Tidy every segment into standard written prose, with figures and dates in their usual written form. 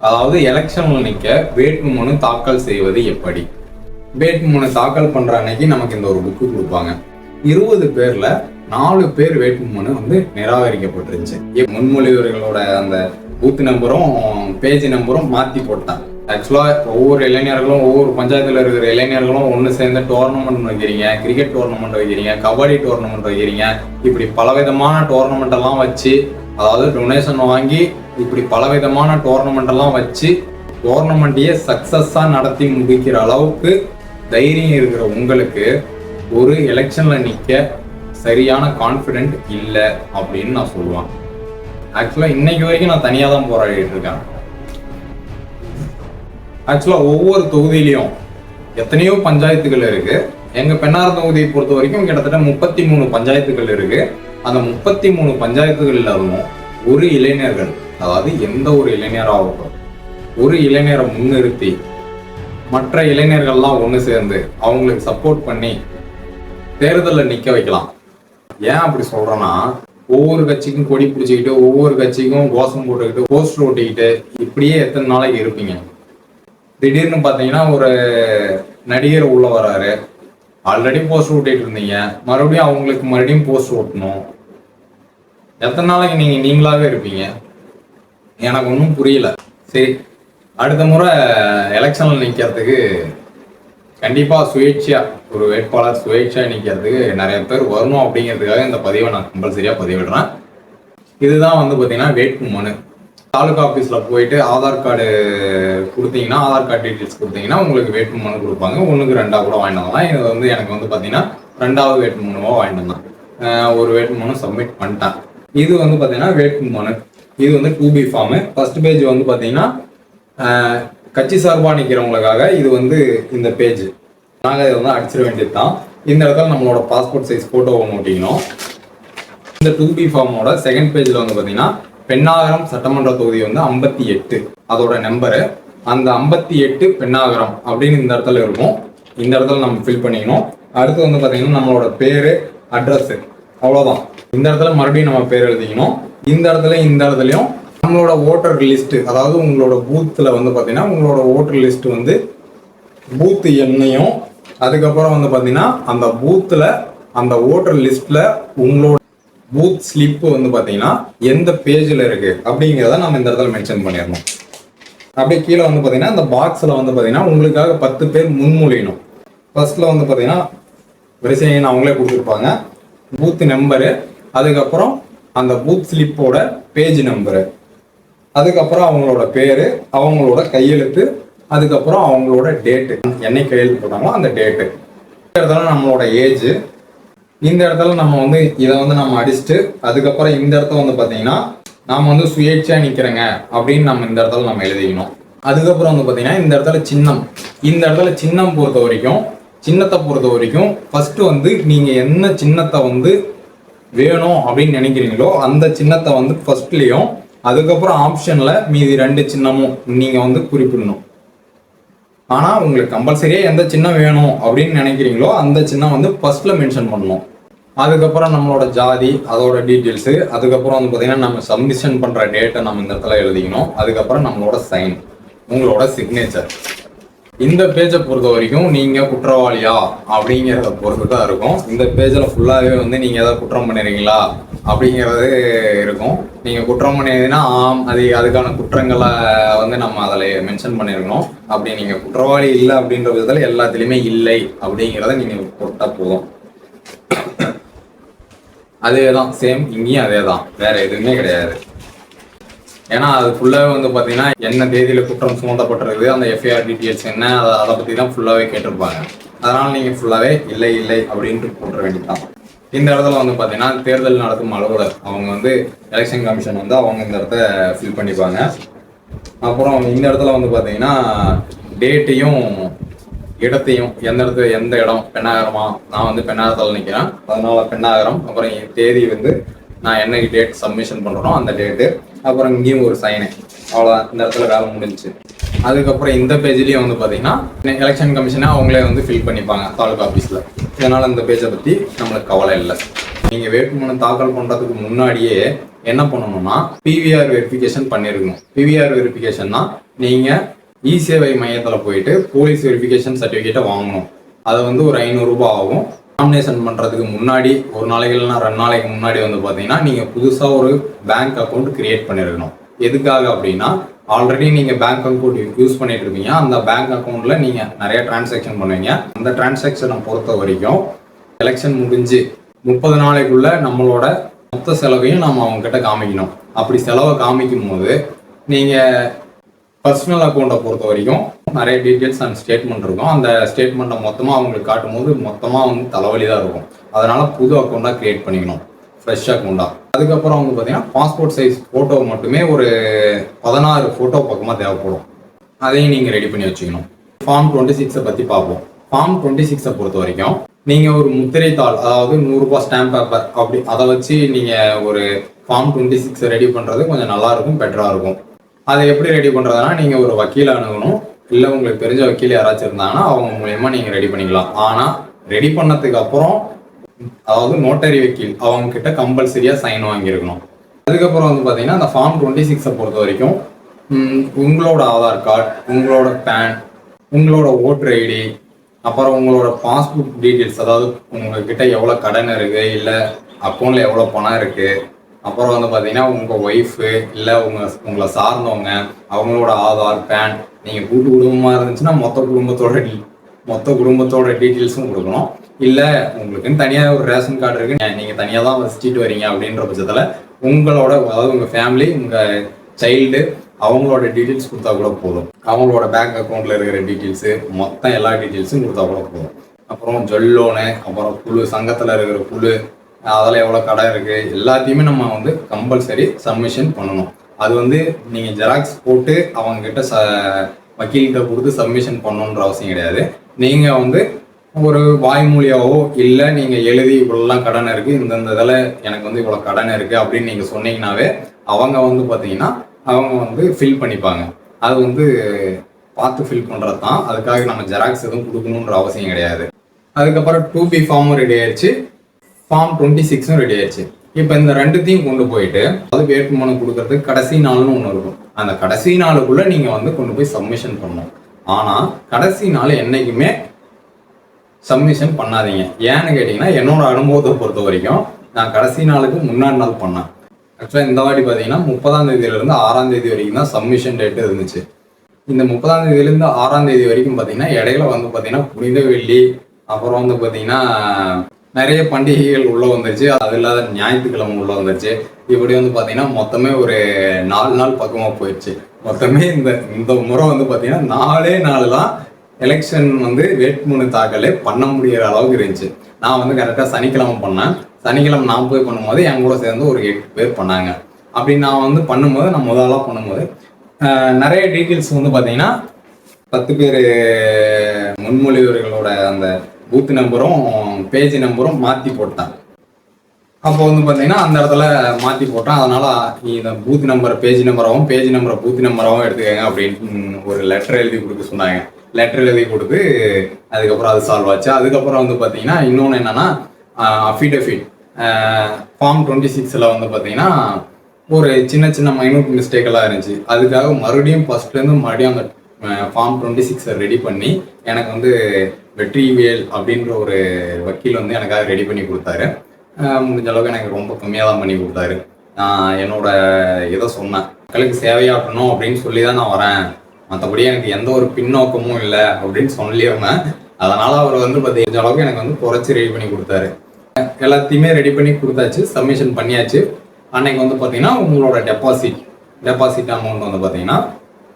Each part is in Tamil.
அதாவது எலெக்ஷன்ல நிற்க வேட்புமனு தாக்கல் செய்வது எப்படி? வேட்புமனு தாக்கல் பண்ற அன்னைக்கு நமக்கு இந்த ஒரு புக்கு கொடுப்பாங்க. 20 பேர்ல 4 பேர் வேட்புமனு நிராகரிக்கப்பட்டிருந்துச்சு. முன்மொழிவர்களோட அந்த பூத் நம்பரும் பேஜ் நம்பரும் மாத்தி போட்டாங்க. ஆக்சுவலா ஒவ்வொரு இளைஞர்களும் ஒவ்வொரு பஞ்சாயத்துல இருக்கிற இளைஞர்களும் ஒன்று சேர்ந்து டோர்னமெண்ட் வைக்கிறீங்க, கிரிக்கெட் டோர்னமெண்ட் வைக்கிறீங்க, கபடி டோர்னமெண்ட் வைக்கிறீங்க, இப்படி பலவிதமான டோர்னமெண்ட் எல்லாம் வச்சு, அதாவது டொனேஷன் வாங்கி இப்படி பலவிதமான டோர்னமெண்ட் எல்லாம் வச்சு டோர்னமெண்ட்டையே சக்சஸா நடத்தி முடிக்கிற அளவுக்கு தைரியம் இருக்கிற உங்களுக்கு ஒரு எலெக்ஷன்ல நிக்க சரியான கான்ஃபிடென்ட் இல்லை அப்படின்னு நான் சொல்லுவேன். ஆக்சுவலா இன்னைக்கு வரைக்கும் நான் தனியா தான் போராடிட்டு இருக்கேன். ஆக்சுவலா ஒவ்வொரு தொகுதியிலையும் எத்தனையோ பஞ்சாயத்துகள் இருக்கு. எங்க பெண்ணார் தொகுதியை பொறுத்த வரைக்கும் கிட்டத்தட்ட 33 பஞ்சாயத்துகள் இருக்கு. அந்த 33 பஞ்சாயத்துகள் இல்லாமல் ஒரு இளைஞர்கள், அதாவது எந்த ஒரு இளைஞராகட்டும், ஒரு இளைஞரை முன்னிறுத்தி மற்ற இளைஞர்கள்லாம் ஒன்று சேர்ந்து அவங்களுக்கு சப்போர்ட் பண்ணி தேர்தலில் நிற்க வைக்கலாம். ஏன் அப்படி சொல்றேன்னா, ஒவ்வொரு கட்சிக்கும் கொடி பிடிச்சிக்கிட்டு, ஒவ்வொரு கட்சிக்கும் கோஷம் போட்டுக்கிட்டு, போஸ்டர் ஓட்டிக்கிட்டு இப்படியே எத்தனை நாளைக்கு இருப்பீங்க? திடீர்னு பார்த்தீங்கன்னா ஒரு நடிகர் உள்ள வராரு, ஆல்ரெடி போஸ்டர் ஓட்டிட்டு இருந்தீங்க, மறுபடியும் அவங்களுக்கு மறுபடியும் போஸ்டர் ஓட்டணும். எத்தனை நாளைக்கு நீங்களாவே இருப்பீங்க? எனக்கு ஒன்றும் புரியல. சரி, அடுத்த முறை எலெக்ஷன்ல நிற்கிறதுக்கு கண்டிப்பா சுயேட்சையா ஒரு வேட்பாளர் சுயேட்சையா நிற்கிறதுக்கு நிறைய பேர் வரணும் அப்படிங்கிறதுக்காக இந்த பதிவை நான் கம்பல்சரியா பதிவிடுறேன். இதுதான் பார்த்தீங்கன்னா வேட்புமனு. தாலுகா ஆஃபீஸில் போயிட்டு ஆதார் கார்டு கொடுத்தீங்கன்னா, ஆதார் கார்டு டீட்டெயில்ஸ் கொடுத்தீங்கன்னா உங்களுக்கு வேட்புமனு கொடுப்பாங்க. 1க்கு 2 கூட வாங்கிட்டு வரலாம். இது எனக்கு பார்த்தீங்கன்னா 2வது வேட்புமனுவாக வாங்கிட்டு வந்தேன். ஒரு வேட்புமனு சப்மிட் பண்ணிட்டேன். இது பார்த்தீங்கன்னா வேட்புமனு. இது 2B ஃபார்மு. ஃபர்ஸ்ட் பேஜ் பார்த்தீங்கன்னா கட்சி சார்பாக நிற்கிறவங்களுக்காக இது இந்த பேஜ். நாங்கள் இதை அடிச்சிட வேண்டியது தான். இந்த இடத்துல நம்மளோட பாஸ்போர்ட் சைஸ் ஃபோட்டோ ஒன்று ஒட்டிக்கணும். இந்த 2B ஃபார்மோட செகண்ட் பேஜில் பார்த்தீங்கன்னா பெண்ணாகரம் சட்டமன்ற தொகுதி 58 அதோட நம்பரு. அந்த 58 பெண்ணாகரம் அப்படின்னு இந்த இடத்துல இருக்கும். இந்த இடத்துல நம்ம ஃபில் பண்ணிக்கணும். அடுத்து பார்த்தீங்கன்னா நம்மளோட பேரு, அட்ரஸ், அவ்வளோதான். இந்த இடத்துல மறுபடியும் நம்ம பேர் எழுதிக்கணும். இந்த இடத்துலையும் நம்மளோட ஓட்டர் லிஸ்ட், அதாவது உங்களோட பூத்தில் பார்த்தீங்கன்னா உங்களோட ஓட்டர் லிஸ்ட் பூத் எண்ணையும், அதுக்கப்புறம் பார்த்தீங்கன்னா அந்த பூத்தில் அந்த ஓட்டர் லிஸ்ட்ல உங்களோட பூத் ஸ்லிப்பு பார்த்தீங்கன்னா எந்த பேஜில் இருக்கு அப்படிங்கிறத நம்ம இந்த இடத்துல மென்ஷன் பண்ணிடணும். அப்படியே கீழே பார்த்தீங்கன்னா இந்த பாக்ஸில் பார்த்தீங்கன்னா உங்களுக்காக 10 பேர் முன்மொழியணும். ஃபர்ஸ்ட்ல பார்த்தீங்கன்னா வரிசை எண் அவங்களே கொடுத்துருப்பாங்க, பூத் நம்பரு, அதுக்கப்புறம் அந்த பூத் ஸ்லிப்போட பேஜ் நம்பரு, அதுக்கப்புறம் அவங்களோட பேரு, அவங்களோட கையெழுத்து, அதுக்கப்புறம் அவங்களோட டேட்டு, என்னைக்கு கையெழுத்து போட்டாங்களோ அந்த டேட்டு. இந்த இடத்துல நம்மளோட ஏஜ். இந்த இடத்துல நம்ம இதை நம்ம அடிச்சுட்டு, அதுக்கப்புறம் இந்த இடத்துல பார்த்தீங்கன்னா நாம சுயேட்சையா நிற்கிறேங்க அப்படின்னு நம்ம இந்த இடத்துல நம்ம எழுதிக்கணும். அதுக்கப்புறம் பார்த்தீங்கன்னா இந்த இடத்துல சின்னம். இந்த இடத்துல சின்னத்தை பொறுத்த வரைக்கும் ஃபர்ஸ்ட் நீங்க என்ன சின்னத்தை வேணும் அப்படின்னு நினைக்கிறீங்களோ அந்த சின்னத்தை ஃபர்ஸ்ட்லயும், அதுக்கப்புறம் ஆப்ஷன்ல மீதி 2 சின்னமும் நீங்க குறிப்பிடணும். ஆனா உங்களுக்கு கம்பல்சரியா எந்த சின்னம் வேணும் அப்படின்னு நினைக்கிறீங்களோ அந்த சின்னம் ஃபர்ஸ்ட்ல மென்ஷன் பண்ணணும். அதுக்கப்புறம் நம்மளோட ஜாதி, அதோட டீட்டெயில்ஸு, அதுக்கப்புறம் பார்த்தீங்கன்னா நம்ம சப்மிஷன் பண்ற டேட்டை நம்ம இந்த இடத்துல எழுதிக்கணும். அதுக்கப்புறம் நம்மளோட சைன், உங்களோட சிக்னேச்சர். இந்த பேஜை பொறுத்த வரைக்கும் நீங்க குற்றவாளியா அப்படிங்கிறத பொறுத்து தான் இருக்கும். இந்த பேஜில் ஃபுல்லாகவே நீங்க ஏதாவது குற்றம் பண்ணிருக்கீங்களா அப்படிங்கிறது இருக்கும். நீங்க குற்றம் பண்ணிருந்தீங்கன்னா அதுக்கான குற்றங்களை நம்ம அதில் மென்ஷன் பண்ணிருக்கணும். அப்படி நீங்க குற்றவாளி இல்லை அப்படின்ற விதத்தில் எல்லாத்துலேயுமே இல்லை அப்படிங்கிறத நீங்க போட்டா போதும். அதே தான், சேம் இங்கேயும் அதே தான், வேற எதுவுமே கிடையாது. ஏன்னா அது ஃபுல்லாகவே பார்த்தீங்கன்னா என்ன தேதியில் குற்றம் சுமத்தப்பட்டிருக்கு, அந்த எஃப்ஐஆர் டீட்டெயில்ஸ் என்ன, அதை பற்றி தான் ஃபுல்லாகவே கேட்டிருப்பாங்க. அதனால் நீங்கள் ஃபுல்லாகவே இல்லை அப்படின்ட்டு போட்டுற வேண்டியதான். இந்த இடத்துல பார்த்தீங்கன்னா தேர்தல் நடத்தும் அலுவலர் அவங்க எலெக்ஷன் கமிஷன் அவங்க இந்த இடத்த ஃபில் பண்ணிப்பாங்க. அப்புறம் இந்த இடத்துல பார்த்தீங்கன்னா டேட்டையும் இடத்தையும், எந்த இடம், பெண்ணாகரமா, நான் பெண்ணாகரத்தில் நிற்கிறேன், அதனால பெண்ணாகரம். அப்புறம் தேதி நான் என்னைக்கு டேட் சப்மிஷன் பண்ணுறோம் அந்த டேட்டு, அப்புறம் இங்கேயும் ஒரு சைனு, அவ்வளோதான். இந்த இடத்துல வேலை முடிஞ்சிச்சு. அதுக்கப்புறம் இந்த பேஜ்லேயும் பார்த்தீங்கன்னா எலெக்ஷன் கமிஷனை அவங்களே ஃபில் பண்ணிப்பாங்க தாலுகா ஆஃபீஸில். இதனால் இந்த பேஜை பற்றி நம்மளுக்கு கவலை இல்லை. நீங்கள் வேட்புமனு தாக்கல் பண்ணுறதுக்கு முன்னாடியே என்ன பண்ணணும்னா பிவிஆர் வெரிஃபிகேஷன் பண்ணியிருக்கணும். பிவிஆர் வெரிஃபிகேஷன்னா நீங்கள் இ-சேவை மையத்தில் போயிட்டு போலீஸ் வெரிஃபிகேஷன் சர்டிஃபிகேட்டை வாங்கணும். அது வந்து ஒரு 500 ரூபாய் ஆகும். நாமினேஷன் பண்ணுறதுக்கு முன்னாடி ஒரு நாளைக்கு இல்லைனா 2 நாளைக்கு முன்னாடி வந்து பார்த்தீங்கன்னா நீங்கள் புதுசாக ஒரு பேங்க் அக்கௌண்ட் கிரியேட் பண்ணியிருக்கணும். எதுக்காக அப்படின்னா, ஆல்ரெடி நீங்கள் பேங்க் அக்கௌண்ட் யூஸ் பண்ணிட்டு இருப்பீங்க. அந்த பேங்க் அக்கௌண்ட்டில் நீங்கள் நிறைய டிரான்சாக்ஷன் பண்ணுவீங்க. அந்த டிரான்சாக்ஷனை பொறுத்த வரைக்கும் எலெக்ஷன் முடிஞ்சு 30 நாளைக்குள்ள நம்மளோட மொத்த செலவையும் நம்ம அவங்க கிட்ட காமிக்கணும். அப்படி செலவை காமிக்கும் போது நீங்கள் பர்சனல் அக்கௌண்ட்டை பொறுத்த வரைக்கும் நிறைய டீட்டெயில்ஸ் அண்ட் ஸ்டேட்மெண்ட் இருக்கும். அந்த ஸ்டேட்மெண்ட்டை மொத்தமாக அவங்களுக்கு காட்டும் போது மொத்தமாக வந்து தலைவலி தான் இருக்கும். அதனால புது அக்கௌண்ட்டாக கிரியேட் பண்ணிக்கணும், ஃப்ரெஷ் அக்கௌண்ட்டாக. அதுக்கப்புறம் வந்து பார்த்தீங்கன்னா பாஸ்போர்ட் சைஸ் ஃபோட்டோ மட்டுமே ஒரு 16 ஃபோட்டோ பக்கமாக தேவைப்படும். அதையும் நீங்கள் ரெடி பண்ணி வச்சுக்கணும். ஃபார்ம் 26 பற்றி பார்ப்போம். ஃபார்ம் 26 பொறுத்த வரைக்கும் நீங்கள் ஒரு முத்திரை தாள், அதாவது 100 ரூபாய் ஸ்டாம்ப் பேப்பர் அப்படி அதை வச்சு நீங்கள் ஒரு ஃபார்ம் 26 ரெடி பண்ணுறது கொஞ்சம் நல்லாயிருக்கும், பெட்டராக இருக்கும். அதை எப்படி ரெடி பண்ணுறதுனா, நீங்கள் ஒரு வக்கீல் அணுகணும். இல்லை உங்களுக்கு தெரிஞ்ச வக்கீல் யாராச்சும் இருந்தாங்கன்னா அவங்க மூலயமா நீங்கள் ரெடி பண்ணிக்கலாம். ஆனால் ரெடி பண்ணதுக்கு அப்புறம், அதாவது நோட்டரி வக்கீல் அவங்க கிட்ட கம்பல்சரியாக சைன் வாங்கியிருக்கணும். அதுக்கப்புறம் வந்து பார்த்தீங்கன்னா அந்த ஃபார்ம் 26 பொறுத்த வரைக்கும் உங்களோட ஆதார் கார்டு, உங்களோட பேன், உங்களோட ஓட்டர் ஐடி, அப்புறம் உங்களோட பாஸ்புக் டீட்டெயில்ஸ், அதாவது உங்ககிட்ட எவ்வளோ கடன் இருக்குது, இல்லை அக்கௌண்ட்டில் எவ்வளோ பணம் இருக்குது, அப்புறம் வந்து பார்த்தீங்கன்னா உங்கள் ஒய்ஃபு இல்லை உங்களை சார்ந்தவங்க அவங்களோட ஆதார், பேன், நீங்கள் கூட்டு குடும்பமாக இருந்துச்சுன்னா மொத்த குடும்பத்தோட டீட்டெயில்ஸும் கொடுக்கணும். இல்லை உங்களுக்குன்னு தனியாக ஒரு ரேஷன் கார்டு இருக்குது, நீங்கள் தனியாக தான் வச்சுட்டு வரீங்க அப்படின்ற பட்சத்தில் உங்களோட, அதாவது உங்கள் ஃபேமிலி, உங்கள் சைல்டு அவங்களோட டீட்டெயில்ஸ் கொடுத்தா கூட போதும். அவங்களோட பேங்க் அக்கௌண்ட்டில் இருக்கிற டீட்டெயில்ஸு மொத்தம் எல்லா டீட்டெயில்ஸும் கொடுத்தா கூட போதும். அப்புறம் ஜொல்லோனு, அப்புறம் குழு, சங்கத்தில் இருக்கிற குழு, அதில் எவ்வளோ கடன் இருக்குது, எல்லாத்தையுமே நம்ம வந்து கம்பல்சரி சப்மிஷன் பண்ணணும். அது வந்து நீங்கள் ஜெராக்ஸ் போட்டு அவங்கக்கிட்ட வக்கீல்கிட்ட கொடுத்து சப்மிஷன் பண்ணணுன்ற அவசியம் கிடையாது. நீங்கள் வந்து ஒரு வாய்மொழியாவோ இல்லை நீங்கள் எழுதி இவ்வளோலாம் கடன் இருக்குது, இந்தந்த இதில் எனக்கு வந்து இவ்வளோ கடன் இருக்குது அப்படின்னு நீங்கள் சொன்னீங்கன்னாவே அவங்க வந்து பார்த்தீங்கன்னா அவங்க வந்து ஃபில் பண்ணிப்பாங்க. அது வந்து பார்த்து ஃபில் பண்ணுறது தான். அதுக்காக நம்ம ஜெராக்ஸ் எதுவும் கொடுக்கணுன்ற அவசியம் கிடையாது. அதுக்கப்புறம் 2B ஃபார்மும் ரெடி ஆயிடுச்சு, ஃபார்ம் 26ம் ரெடி ஆயிடுச்சு. இப்போ இந்த ரெண்டுத்தையும் கொண்டு போயிட்டு, அது வேட்புமனு கொடுக்கறதுக்கு கடைசி நாள்னு ஒன்று இருக்கும். அந்த கடைசி நாளுக்குள்ளே நீங்கள் வந்து கொண்டு போய் சப்மிஷன் பண்ணணும். ஆனால் கடைசி நாள் என்றைக்குமே சப்மிஷன் பண்ணாதீங்க. ஏன்னு கேட்டிங்கன்னா, என்னோட அனுபவத்தை பொறுத்த வரைக்கும் நான் கடைசி நாளுக்கு முன்னாடி நாள் பண்ணேன். ஆக்சுவலாக இந்த வாட்டி பார்த்தீங்கன்னா 30ஆம் தேதியிலேருந்து 6ஆம் தேதி வரைக்கும் தான் சப்மிஷன் டேட்டு இருந்துச்சு. இந்த 30ஆம் தேதியிலேருந்து 6ஆம் தேதி வரைக்கும் பார்த்தீங்கன்னா இடையில வந்து பார்த்தீங்கன்னா புனித வெள்ளி, அப்புறம் வந்து பார்த்தீங்கன்னா நிறைய பண்டிகைகள் உள்ளே வந்துருச்சு. அது இல்லாத ஞாயிற்றுக்கிழமை உள்ளே வந்துருச்சு. இப்படி வந்து பார்த்தீங்கன்னா மொத்தமே ஒரு 4 நாள் பக்கமாக போயிடுச்சு. மொத்தமே இந்த முறை வந்து பார்த்தீங்கன்னா 4 நாள் தான் எலெக்ஷன் வந்து வேட்புமனு தாக்கலே பண்ண முடிகிற அளவுக்கு இருந்துச்சு. நான் வந்து கரெக்டாக சனிக்கிழமை பண்ணேன். சனிக்கிழமை நான் போய் பண்ணும்போது என் கூட சேர்ந்து ஒரு 8 பேர் பண்ணாங்க. அப்படி நான் வந்து பண்ணும்போது, நான் முதலாக பண்ணும்போது நிறைய டீட்டெயில்ஸ் வந்து பார்த்தீங்கன்னா 10 பேர் முன்மொழிவர்களோட அந்த பூத் நம்பரும் பேஜ் நம்பரும் மாற்றி போட்டேன். அப்போ வந்து பார்த்தீங்கன்னா அந்த இடத்துல மாற்றி போட்டேன். அதனால் இந்த பூத் நம்பரை பேஜ் நம்பராகவும், பேஜ் நம்பரை பூத் நம்பராகவும் எடுத்துக்கங்க அப்படின்னு ஒரு லெட்டர் எழுதி கொடுக்க சொன்னாங்க. லெட்டர் எழுதி கொடுத்து அதுக்கப்புறம் அது சால்வ் ஆச்சு. அதுக்கப்புறம் வந்து பார்த்தீங்கன்னா இன்னொன்று என்னென்னா, அஃபிடவிட் ஃபார்ம் 26ல் வந்து பார்த்தீங்கன்னா ஒரு சின்ன மைனூட் மிஸ்டேக்கெல்லாம் இருந்துச்சு. அதுக்காக மறுபடியும் ஃபஸ்ட்லேருந்து அந்த ஃபார்ம் 26 ரெடி பண்ணி எனக்கு வந்து வெற்றிவேல் அப்படின்ற ஒரு வக்கீல் வந்து எனக்காக ரெடி பண்ணி கொடுத்தாரு. முடிஞ்ச அளவுக்கு எனக்கு ரொம்ப கம்மியாக தான் பண்ணி கொடுத்தாரு. நான் என்னோட இதை சொன்னேன், மக்களுக்கு சேவையாட்டணும் அப்படின்னு சொல்லி தான் நான் வரேன், மற்றபடி எனக்கு எந்த ஒரு பின்னோக்கமும் இல்லை அப்படின்னு சொல்லியிருந்தேன். அதனால் அவர் வந்து பார்த்தீங்கன்னா அளவுக்கு எனக்கு வந்து குறைச்சி ரெடி பண்ணி கொடுத்தாரு. எல்லாத்தையுமே ரெடி பண்ணி கொடுத்தாச்சு, சப்மிஷன் பண்ணியாச்சு. அன்னைக்கு வந்து பார்த்தீங்கன்னா உங்களோட டெபாசிட் அமௌண்ட் வந்து பார்த்தீங்கன்னா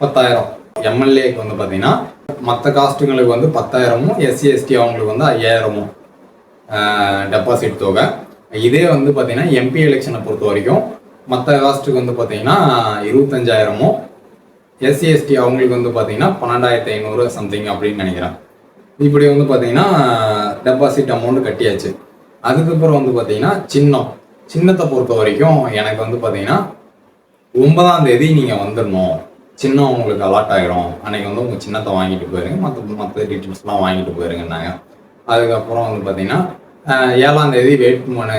10,000. எம்எல்ஏக்கு வந்து பார்த்தீங்கன்னா மற்ற காஸ்ட்டுங்களுக்கு வந்து 10,000மும், SC ST அவங்களுக்கு வந்து 5,000மும் டெபாசிட் தொகை. இதே வந்து பார்த்தீங்கன்னா MP எலெக்ஷனை பொறுத்த வரைக்கும் மற்ற காஸ்ட்டுக்கு வந்து பார்த்தீங்கன்னா 25,000மும், SC ST அவங்களுக்கு வந்து பார்த்தீங்கன்னா 12,500 சம்திங் அப்படின்னு நினைக்கிறேன். இப்படி வந்து பார்த்தீங்கன்னா டெபாசிட் அமௌண்ட் கட்டியாச்சு. அதுக்கப்புறம் வந்து பார்த்தீங்கன்னா சின்னத்தை பொறுத்த வரைக்கும் எனக்கு வந்து பார்த்தீங்கன்னா 9ஆம் தேதி நீங்கள் வந்துடணும், சின்னம் உங்களுக்கு அலாட் ஆகிடும். அன்றைக்கி வந்து உங்கள் சின்னத்தை வாங்கிட்டு போயிருங்க, மற்ற டீட்டெயில்ஸ்லாம் வாங்கிட்டு போயிருங்கன்னாங்க. அதுக்கப்புறம் வந்து பார்த்தீங்கன்னா 7ஆம் தேதி வேட்புமனு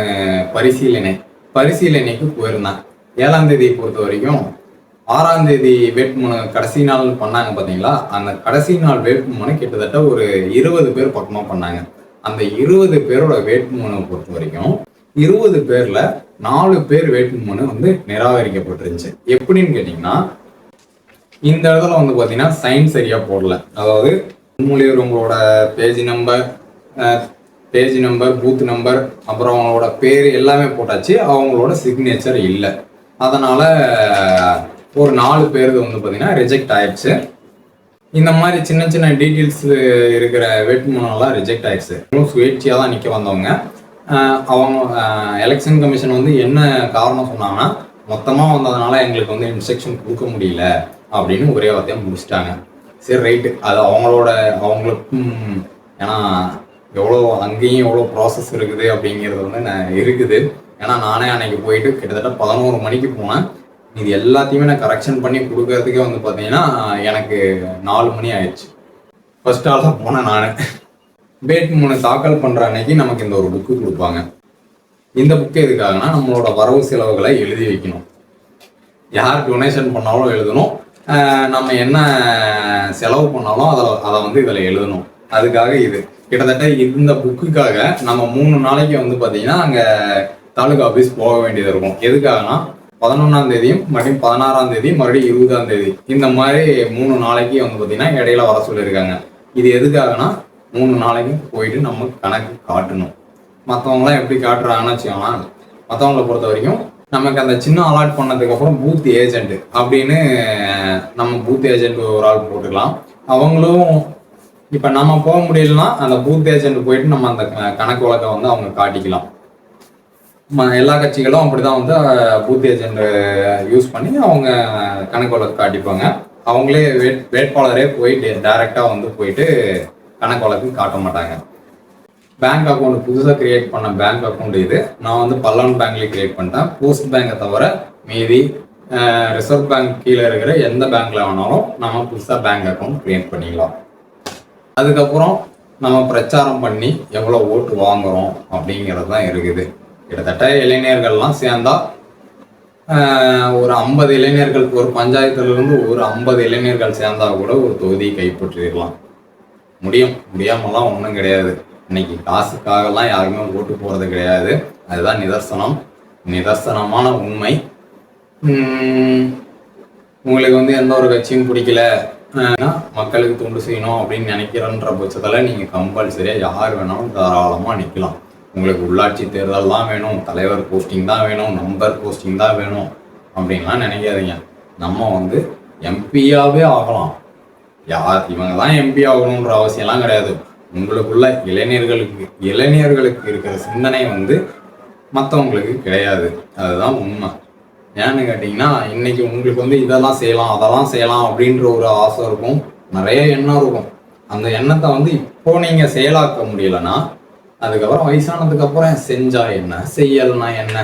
பரிசீலனைக்கு போயிருந்தேன். 7ஆம் தேதியை பொறுத்த வரைக்கும் 6ஆம் தேதி வேட்புமனு கடைசி நாள் பண்ணாங்க பார்த்தீங்களா, அந்த கடைசி நாள் வேட்புமனு கிட்டத்தட்ட ஒரு 20 பேர் பக்கமாக பண்ணாங்க. அந்த 20 பேரோட வேட்புமனுவை பொறுத்த வரைக்கும் 20 பேர்ல 4 பேர் வேட்புமனு வந்து நிராகரிக்கப்பட்டிருந்துச்சு. எப்படின்னு கேட்டீங்கன்னா, இந்த இடத்துல வந்து பார்த்தீங்கன்னா சைன் சரியா போடல. அதாவது முன்மொழியவர் உங்களோட பேஜ் நம்பர் பூத் நம்பர் அப்புறம் அவங்களோட பேர் எல்லாமே போட்டாச்சு, அவங்களோட சிக்னேச்சர் இல்லை. அதனால ஒரு 4 பேருக்கு வந்து பார்த்தீங்கன்னா ரிஜெக்ட் ஆயிடுச்சு. இந்த மாதிரி சின்ன சின்ன டீட்டெயில்ஸ் இருக்கிற வேட்புமனுலாம் ரிஜெக்ட் ஆயிடுச்சு. சுயேட்சையாக தான் நிற்க வந்தவங்க. அவங்க எலெக்ஷன் கமிஷன் வந்து என்ன காரணம் சொன்னாங்கன்னா, மொத்தமாக வந்ததுனால எங்களுக்கு வந்து இன்ஸ்ட்ரக்ஷன் கொடுக்க முடியல அப்படின்னு ஒரே வார்த்தையாக முடிச்சிட்டாங்க. சரி ரைட்டு, அது அவங்களுக்கும் ஏன்னா எவ்வளோ அங்கேயும் எவ்வளோ ப்ராசஸ் இருக்குது அப்படிங்கிறது வந்து இருக்குது. ஏன்னா நானே அன்னைக்கு போயிட்டு கிட்டத்தட்ட 11 மணிக்கு போனேன். இது எல்லாத்தையுமே நான் கரெக்ஷன் பண்ணி கொடுக்கறதுக்கே வந்து பார்த்தீங்கன்னா எனக்கு 4 மணி ஆயிடுச்சு. ஃபர்ஸ்ட் ஆள் தான் போனேன் நான். வேட்புமனு தாக்கல் பண்ணுற அன்னைக்கு நமக்கு இந்த ஒரு புக்கு கொடுப்பாங்க. இந்த புக்கு எதுக்காகனா, நம்மளோட வரவு செலவுகளை எழுதி வைக்கணும். யார் டொனேஷன் பண்ணாலும் எழுதணும், நம்ம என்ன செலவு பண்ணாலும் அதை வந்து இதில் எழுதணும். அதுக்காக இது கிட்டத்தட்ட இந்த புக்குக்காக நம்ம 3 நாளைக்கு வந்து பார்த்தீங்கன்னா அங்கே தாலுகா ஆஃபீஸ் போக வேண்டியது இருக்கும். எதுக்காகனா 11ஆம் தேதியும் மறுபடியும் 16ஆம் தேதி மறுபடியும் 20ஆம் தேதி இந்த மாதிரி 3 நாளைக்கு வந்து பார்த்தீங்கன்னா இடையில வர சொல்லியிருக்காங்க. இது எதுக்காகனா 3 நாளைக்கு போயிட்டு நம்ம கணக்கு காட்டணும். மற்றவங்களாம் எப்படி காட்டுறாங்கன்னு வச்சுக்கோங்களேன். மற்றவங்களை பொறுத்த வரைக்கும் நமக்கு அந்த சின்ன அலாட் பண்ணதுக்கு அப்புறம் பூத் ஏஜென்ட் அப்படின்னு நம்ம பூத் ஏஜென்ட் ஒரு ஆள் போட்டுக்கலாம். அவங்களும் இப்போ நம்ம போக முடியலன்னா அந்த பூத் ஏஜென்ட் போயிட்டு நம்ம அந்த கணக்கு வழக்கை வந்து அவங்க காட்டிக்கலாம். எல்லா கட்சிகளும் அப்படிதான் வந்து பூத் ஏஜென்ட் யூஸ் பண்ணி அவங்க கணக்கு வழக்கு காட்டிப்பாங்க. அவங்களே வேட்பாளரே போயிட்டு டைரக்டா வந்து போயிட்டு கணக்கு வழக்கு காட்ட மாட்டாங்க. பேங்க் அக்கௌண்ட் புதுசாக கிரியேட் பண்ண பேங்க் அக்கௌண்ட் இது. நான் வந்து பல்லவன் பேங்க்லேயே கிரியேட் பண்ணிட்டேன். போஸ்ட் பேங்கை தவிர மீதி ரிசர்வ் பேங்க் கீழே இருக்கிற எந்த பேங்க்ல வேணாலும் நம்ம புதுசாக பேங்க் அக்கௌண்ட் கிரியேட் பண்ணிக்கலாம். அதுக்கப்புறம் நம்ம பிரச்சாரம் பண்ணி எவ்வளோ ஓட்டு வாங்குறோம் அப்படிங்கிறது தான் இருக்குது. கிட்டத்தட்ட இளைஞர்கள்லாம் சேர்ந்தா ஒரு 50 இளைஞர்கள், ஒரு பஞ்சாயத்துலேருந்து ஒரு 50 இளைஞர்கள் சேர்ந்தா கூட ஒரு தொகுதியை கைப்பற்றிடலாம். முடியாமலாம் ஒன்றும் கிடையாது. இன்னைக்கு காசுக்காகலாம் யாருமே ஓட்டு போறது கிடையாது. அதுதான் நிதர்சனமான உண்மை. உங்களுக்கு வந்து எந்த ஒரு கட்சியும் பிடிக்கல, மக்களுக்கு தொண்டு செய்யணும் அப்படின்னு நினைக்கிறன்ற பட்சத்தில் நீங்கள் கம்பல்சரியாக யார் வேணாலும் தாராளமாக நிற்கலாம். உங்களுக்கு உள்ளாட்சி தேர்தல் தான் வேணும், தலைவர் போஸ்டிங் தான் வேணும், நம்பர் போஸ்டிங் தான் வேணும் அப்படின்லாம் நினைக்காதீங்க. நம்ம வந்து எம்பியாவே ஆகலாம். இவங்க தான் எம்பி ஆகணுன்ற அவசியம்லாம் கிடையாது. உங்களுக்குள்ள இளைஞர்களுக்கு இருக்கிற சிந்தனை வந்து மற்றவங்களுக்கு கிடையாது. அதுதான் உண்மை. ஏன்னு கேட்டிங்கன்னா, இன்னைக்கு உங்களுக்கு வந்து இதெல்லாம் செய்யலாம் அதெல்லாம் செய்யலாம் அப்படின்ற ஒரு ஆசை இருக்கும், நிறைய எண்ணம் இருக்கும். அந்த எண்ணத்தை வந்து இப்போ நீங்கள் செயலாக்க முடியலன்னா அதுக்கப்புறம் வயசானதுக்கு அப்புறம் செஞ்சா என்ன செய்யலைன்னா என்ன